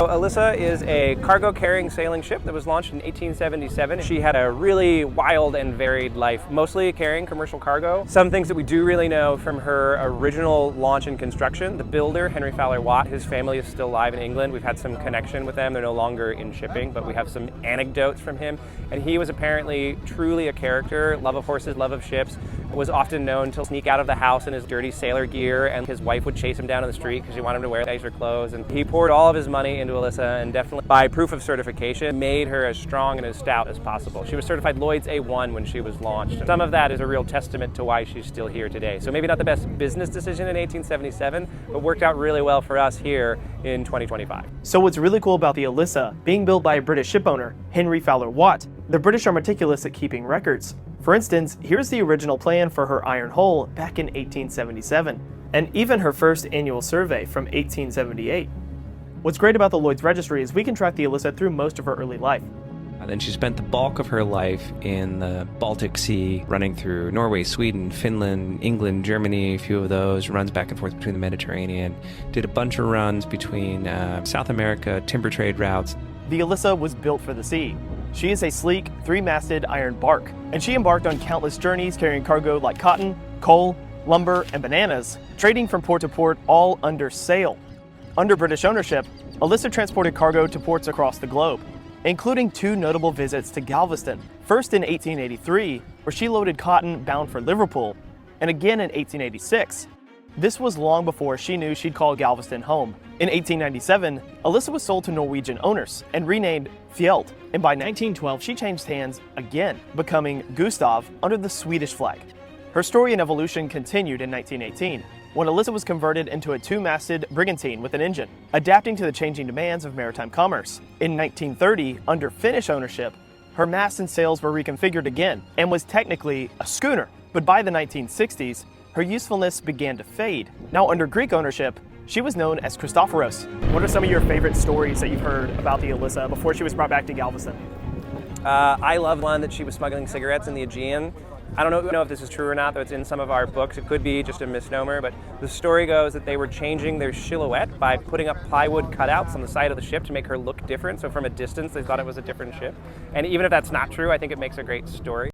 So Elissa is a cargo-carrying sailing ship that was launched in 1877. She had a really wild and varied life, mostly carrying commercial cargo. Some things that we do really know from her original launch and construction: the builder, Henry Fowler Watt, his family is still alive in England. We've had some connection with them. They're no longer in shipping, but we have some anecdotes from him. And he was apparently truly a character, love of horses, love of ships, was often known to sneak out of the house in his dirty sailor gear, and his wife would chase him down in the street because she wanted him to wear nicer clothes. And he poured all of his money into Elissa, and definitely, by proof of certification, made her as strong and as stout as possible. She was certified Lloyd's A1 when she was launched. And some of that is a real testament to why she's still here today. So maybe not the best business decision in 1877, but worked out really well for us here in 2025. So what's really cool about the Elissa being built by a British shipowner, Henry Fowler Watt, the British are meticulous at keeping records. For instance, here's the original plan for her iron hull back in 1877, and even her first annual survey from 1878. What's great about the Lloyd's Registry is we can track the Elissa through most of her early life. Then she spent the bulk of her life in the Baltic Sea, running through Norway, Sweden, Finland, England, Germany, a few of those, runs back and forth between the Mediterranean, did a bunch of runs between South America, timber trade routes. The Elissa was built for the sea. She is a sleek, three-masted iron bark, and she embarked on countless journeys carrying cargo like cotton, coal, lumber, and bananas, trading from port to port, all under sail. Under British ownership, Elissa transported cargo to ports across the globe, including two notable visits to Galveston, first in 1883, where she loaded cotton bound for Liverpool, and again in 1886. This was long before she knew she'd call Galveston home. In 1897, Elissa was sold to Norwegian owners and renamed Fjeld, and by 1912 she changed hands again, becoming Gustav under the Swedish flag. Her story and evolution continued in 1918, when Elissa was converted into a two-masted brigantine with an engine, adapting to the changing demands of maritime commerce. In 1930, under Finnish ownership, her masts and sails were reconfigured again and was technically a schooner, but by the 1960s, her usefulness began to fade. Now under Greek ownership, she was known as Christophoros. What are some of your favorite stories that you've heard about the Elissa before she was brought back to Galveston? I love one that she was smuggling cigarettes in the Aegean. I don't know if this is true or not, though it's in some of our books. It could be just a misnomer, but the story goes that they were changing their silhouette by putting up plywood cutouts on the side of the ship to make her look different. So from a distance, they thought it was a different ship. And even if that's not true, I think it makes a great story.